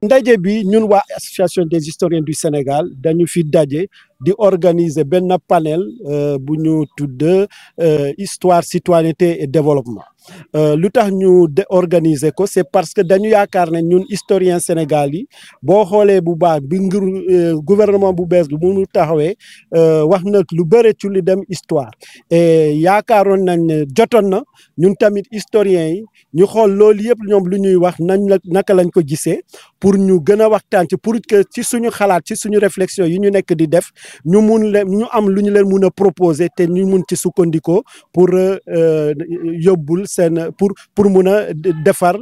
ndaje bi ñun waa association des historiens du Sénégal dañu fi daje di organiser benn panel bu ñu tudd histoire citoyenneté et développement lu tax ñu organiser ko c'est parce que dañu yaakaar ne ñun historien Sénégal yi boo xoolee bu baax bi ngir gouvernement bu bees bi mu taxawee wax na lu bëre ci lu dem histoire et yaakaaroon nañ ne jotoon na ñun tamit historiens yi ñu xool loolu yëpp ñoom lu ñuy wax nañ la naka lañ ko gisee pour ñu gën a waxtaan ci pour que ci suñu xalaat ci suñu réflexion yi ñu nekk di def ñu mun leen ñu am lu ñu leen mun a proposer te ñu mun ci sukkandikoo pour yóbbul seen pour mun a defar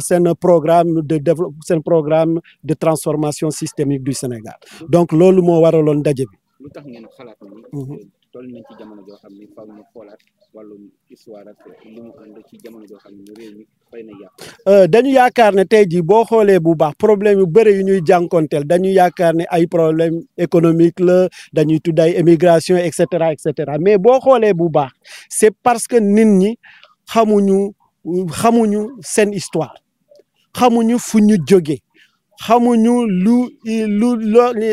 seen programme de développement seen programme de transformation systémique du Sénégal donc loolu moo waraloon ndaje bi. lu tax ngeen xalaat ni toll nañ ci jamono joo xam ni faaw ñu xoolaat wàllum histoire ak li mu ànd ci jamono joo xam ne réew mi fay na yàqu. dañu yaakaar ne tey jii boo xoolee bu baax problème yu bëri yu ñuy jànkonteel dañu yaakaar ne ay problème économique la dañuy tudd ay émigration et cetera mais boo xoolee bu baax c'est parce que nit ñi xamuñu seen histoire xamuñu fu ñu jógee xamuñu lu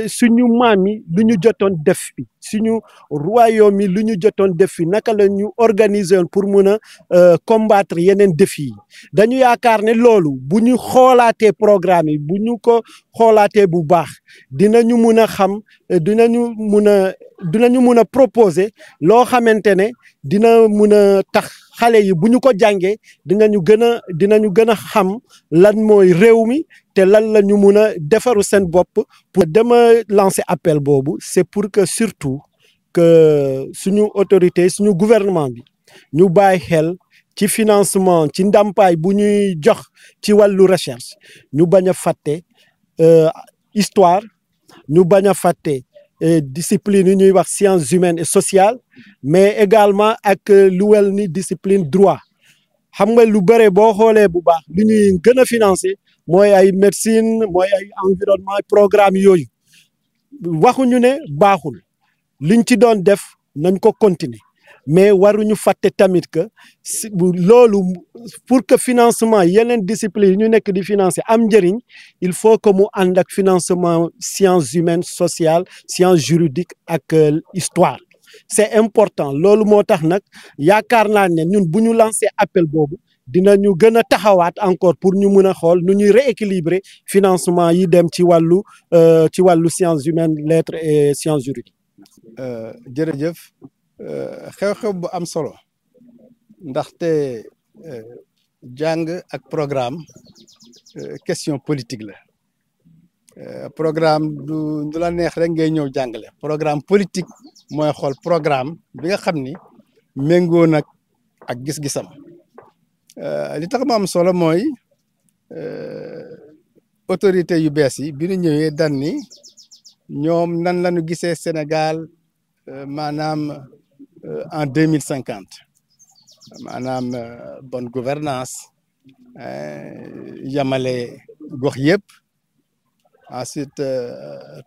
suñu maam yi lu ñu jotoon def fi suñu royaume yi lu ñu jotoon def fi naka la ñu organiser woon pour mun a combattre yeneen défis yi dañu yaakaar ne loolu bu ñu xoolaatee programme yi bu ñu ko xoolaatee bu baax dinañu mun a xam dinañu mun a proposer loo xamante ne dina mun a tax xale yi bu ñu ko jàngee dinañu gën a xam lan mooy réew mi te lan la ñu mun a defaru seen bopp. pour dama lancer appel boobu c'est pour que surtout que suñu autorité suñu gouvernement bi ñu bàyyi xel ci financement ci ndàmpaay bu ñuy jox ci wàllu recherche ñu bañ a fàtte histoire ñu bañ a fàtte discipline yi ñuy wax sciences humaines et sociales mais également ak lu wel ni discipline droit xam nga lu bëre boo xoolee bu baax lu ñuy gën a financer mooy ay médecine mooy ay environnement programme yooyu waxuñu ne baaxul liñ ci doon def nañ ko continuer mais waruñu fàtte tamit que loolu pour que financement yeneen discipline yi ñu nekk di financer am njëriñ il faut que mu ànd ak financement sciences humaines sociales sciences juridiques ak histoire c'est important loolu moo tax nag yaakaar naa ne ñun bu ñu lancer appel boobu dinañu gën a taxawaat encore pour ñu mun a xool nu ñuy rééquilibrer financement yi dem ci wàllu sciences humaines lettres et sciences juridiques. jërëjëf xew-xew bu am solo ndaxte jàng ak programme question politique la programme du la neex rek ngay ñëw jàngale programme politique mooy xool programme bi nga xam ni méngoo nag ak gis-gisam li tax mu am solo mooy autorité yu bees yi bi ñu ñëwee dan ni ñoom nan la ñu gisee Sénégal maanaam en 2050 maanaam bonne gouvernance yamale gox yëpp ensuite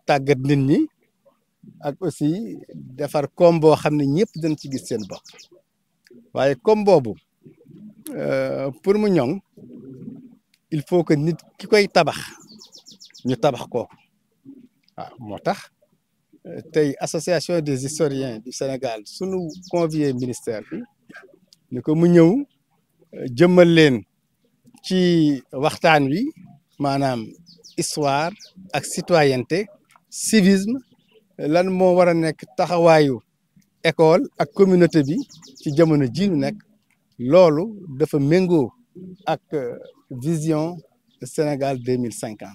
tàggat nit ñi ak aussi defar koom boo xam ne ñëpp dañ ci gis seen bopp waaye koom boobu pour mu ñoŋ il faut que nit ki koy tabax ñu tabax kooku waaw moo tax tey association des historiens du Sénégal sunu convié ministère bi ni ko mu ñëw jëmmal leen ci waxtaan wi maanaam histoire ak citoyenneté civisme lan moo war a nekk taxawaayu école ak communauté bi ci jamono ji ñu nekk loolu dafa méngoo ak vision Sénégal 2050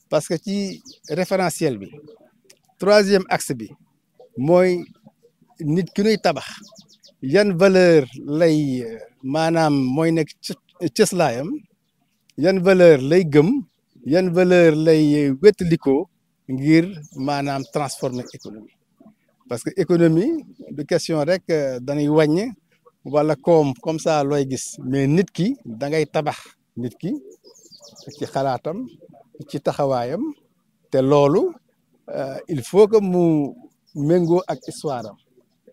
parce que ci référentiel bi troisième axe bi mooy nit ki ñuy tabax yan valeur lay maanaam mooy nekk cëslaayam yan valeur lay gëm yan valeur lay wétalikoo ngir maanaam transformer économie parce que économie du question rek dañuy wàññ wala koom comme ça looy gis mais nit ki da ngay tabax nit ki ci xalaatam ci taxawaayam te loolu il faut que mu méngoo ak histoire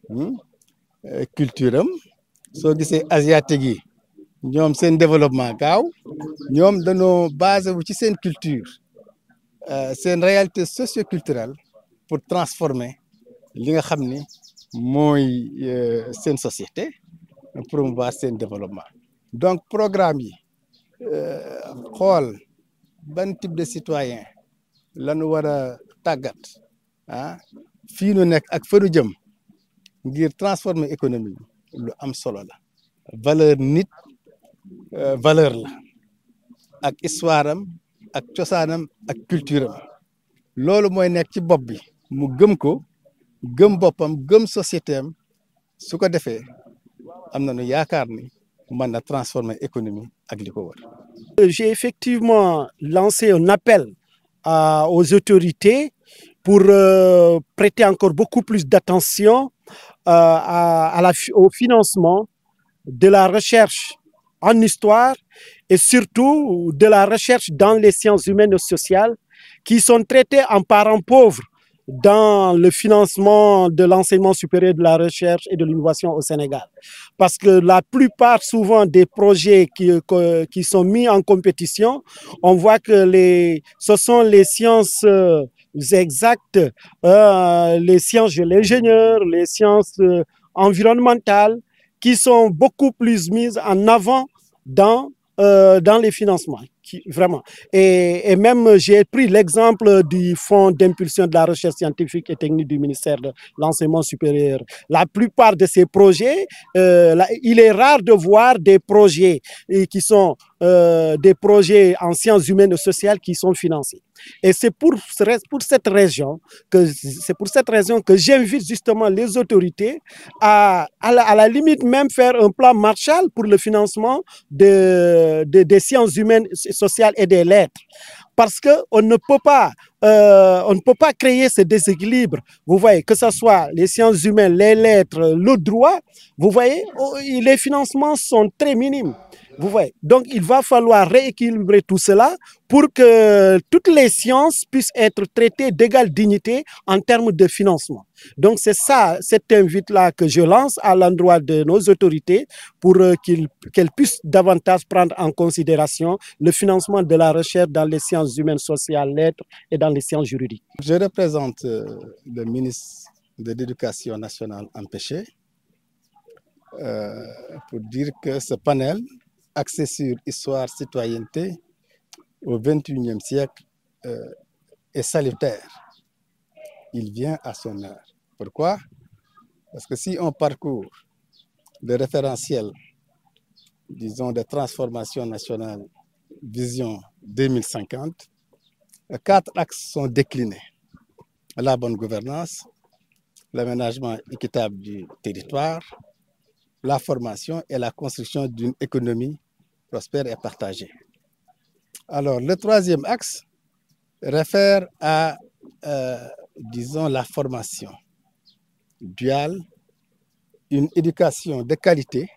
am culture am soo gisee asiatique yi ñoom seen développement gaaw ñoom dañoo basé wu ci seen culture c'est une réalité socioculturelle pour transformer li nga xam ni mooy seen société promouvoir seen développement. Donc programme yi xool ban type de citoyen lañu war a tàggat fii nu nekk ak fa nu jëm ngir transformer économie lu am solo la. valeur nit valeur la ak histoire am ak cosaanam ak culture am loolu mooy nekk ci bopp bi mu gëm ko gëm boppam gëm société am su ko defee am nañu yaakaar ni mën na transformer économie ak li ko wër. J'ai effectivement lancé un appel aux autorités pour prêter encore beaucoup plus d'attention au financement de la recherche en histoire et surtout de la recherche dans les sciences humaines et sociales qui sont traitées en parents pauvres dans le financement de l'enseignement supérieur, de la recherche et de l'innovation au Sénégal. Parce que la plupart souvent des projets qui sont mis en compétition, on voit que ce sont les sciences exactes, les sciences de l'ingénieur, les sciences environnementales, qui sont beaucoup plus mises en avant dans les financements, vraiment. Et même, j'ai pris l'exemple du Fonds d'impulsion de la recherche scientifique et technique du ministère de l'Enseignement supérieur. La plupart de ces projets, il est rare de voir des projets qui sont des projets en sciences humaines et sociales qui sont financés. Et c'est pour cette raison que j'invite justement les autorités à la limite même faire un plan Marshall pour le financement des sciences humaines, sociales et des lettres. Parce qu'on ne peut pas créer ce déséquilibre. Vous voyez, que ce soit les sciences humaines, les lettres, le droit, vous voyez, les financements sont très minimes. Vous voyez, donc il va falloir rééquilibrer tout cela pour que toutes les sciences puissent être traitées d'égale dignité en termes de financement. Donc c'est ça, cette invite-là que je lance à l'endroit de nos autorités pour qu'elles puissent davantage prendre en considération le financement de la recherche dans les sciences humaines, sociales, lettres et dans les sciences juridiques. Je représente le ministre de l'Éducation nationale empêché pour dire que ce panel axé sur histoire, citoyenneté au XXIe siècle est salutaire. Il vient à son heure. Pourquoi? Parce que si on parcourt le référentiel, disons, de transformation nationale, vision 2050, 4 axes sont déclinés. La bonne gouvernance, l'aménagement équitable du territoire, la formation et la construction d'une économie prospère et partagée. Alors, le 3e axe réfère à, disons, la formation duale, une éducation de qualité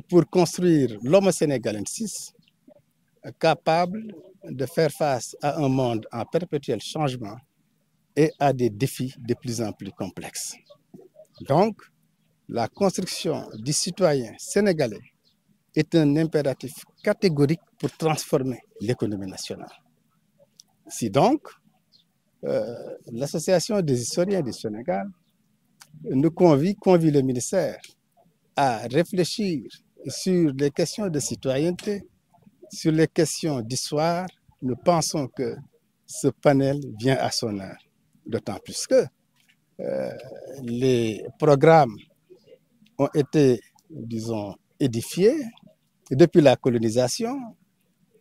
pour construire l'homme sénégalensis capable de faire face à un monde en perpétuel changement et à des défis de plus en plus complexes. Donc, la construction du citoyen sénégalais est un impératif catégorique pour transformer l'économie nationale. Si donc, l'Association des historiens du Sénégal nous convie le ministère à réfléchir sur les questions de citoyenneté, sur les questions d'histoire. Nous pensons que ce panel vient à son heure, d'autant plus que les programmes ont été, disons, édifiés depuis la colonisation,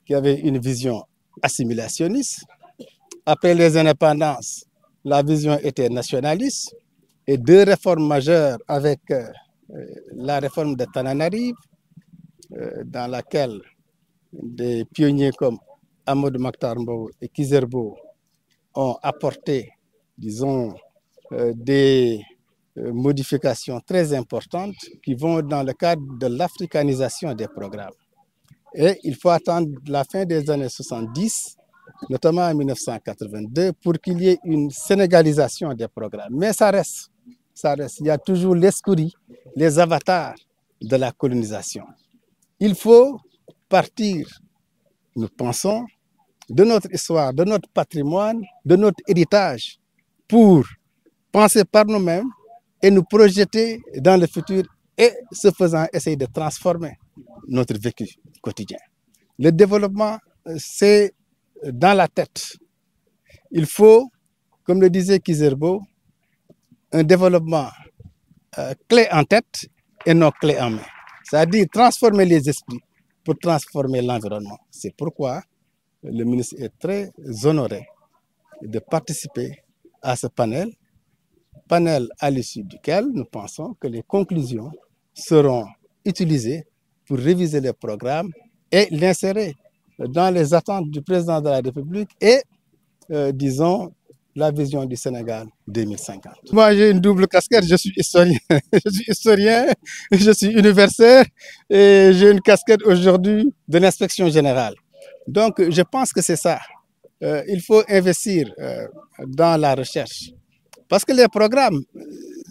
qui avait une vision assimilationniste. Après les indépendances, la vision était nationaliste. Et 2 réformes majeures avec la réforme de Tananarive, dans laquelle des pionniers comme Amadou Mahtar Mbow et Kizerbo ont apporté, disons, des modifications très importantes qui vont dans le cadre de l'africanisation des programmes. Et il faut attendre la fin des années 70, notamment en 1982, pour qu'il y ait une sénégalisation des programmes. Mais ça reste. Il y a toujours l'escourie, les avatars de la colonisation. Il faut partir, nous pensons, de notre histoire, de notre patrimoine, de notre héritage pour penser par nous-mêmes et nous projeter dans le futur et, ce faisant, essayer de transformer notre vécu quotidien. Le développement, c'est dans la tête. Il faut, comme le disait Kizerbo, un développement clé en tête et non clé en main. C'est-à-dire transformer les esprits pour transformer l'environnement. C'est pourquoi le ministre est très honoré de participer à ce panel à l'issue duquel nous pensons que les conclusions seront utilisées pour réviser les programmes et l'insérer dans les attentes du président de la République et, disons, la vision du Sénégal 2050. Moi, j'ai une double casquette, je suis historien, je suis universitaire et j'ai une casquette aujourd'hui de l'inspection générale. Donc, je pense que c'est ça. Il faut investir dans la recherche parce que les programmes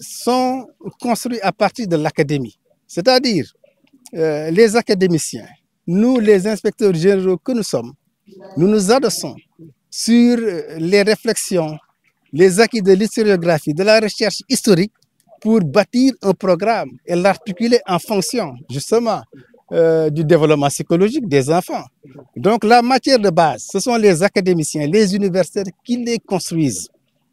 sont construits à partir de l'académie, c'est-à-dire les académiciens, nous, les inspecteurs généraux que nous sommes, nous nous adossons sur les réflexions, les acquis de l'historiographie, de la recherche historique pour bâtir un programme et l'articuler en fonction justement du développement psychologique des enfants. Donc la matière de base, ce sont les académiciens, les universitaires qui les construisent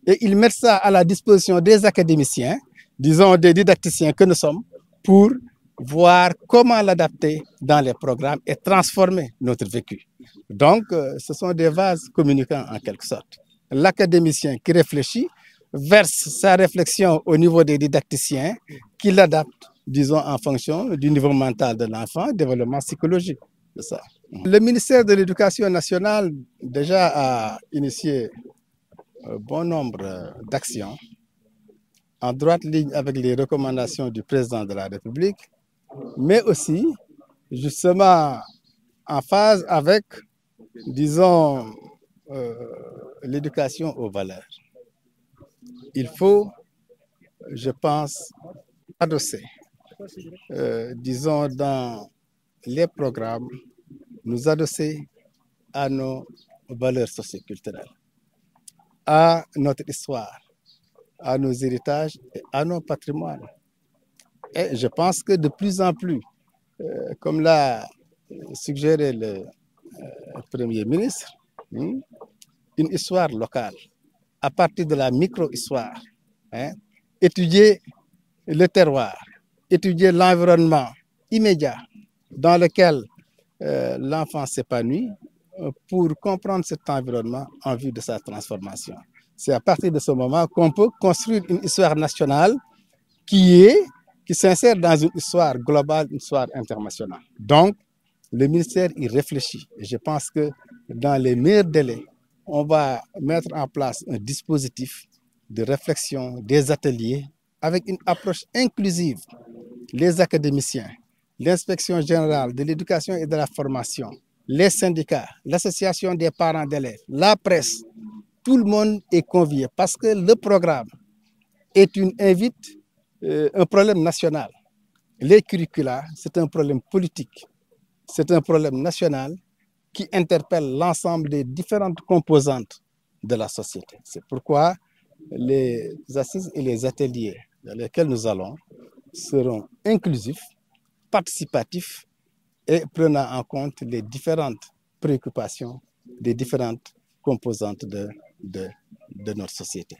et ils mettent ça à la disposition des académiciens, disons des didacticiens que nous sommes, pour voir comment l'adapter dans les programmes et transformer notre vécu. Donc, ce sont des vases communicants en quelque sorte. L'académicien qui réfléchit verse sa réflexion au niveau des didacticiens qui l'adaptent, disons, en fonction du niveau mental de l'enfant, développement psychologique. C'est ça. Le ministère de l'Éducation nationale déjà a initié un bon nombre d'actions en droite ligne avec les recommandations du président de la République, mais aussi justement en phase avec, disons, l'éducation aux valeurs. Il faut, je pense, adosser, disons, dans les programmes, nous adosser à nos valeurs socioculturelles, à notre histoire, à nos héritages et à nos patrimoines. Et je pense que de plus en plus, comme l'a suggéré le Premier ministre, une histoire locale, à partir de la micro-histoire, étudier le terroir, étudier l'environnement immédiat dans lequel l'enfant s'épanouit pour comprendre cet environnement en vue de sa transformation. C'est à partir de ce moment qu'on peut construire une histoire nationale qui s'insère dans une histoire globale, une histoire internationale. Donc, le ministère y réfléchit. Et je pense que dans les meilleurs délais, on va mettre en place un dispositif de réflexion, des ateliers, avec une approche inclusive. Les académiciens, l'inspection générale de l'éducation et de la formation, les syndicats, l'association des parents d'élèves, la presse, tout le monde est convié parce que le programme invite un problème national. Les curricula, c'est un problème politique, c'est un problème national qui interpelle l'ensemble des différentes composantes de la société. C'est pourquoi les assises et les ateliers dans lesquels nous allons seront inclusifs, participatifs et prenant en compte les différentes préoccupations des différentes composantes de notre société.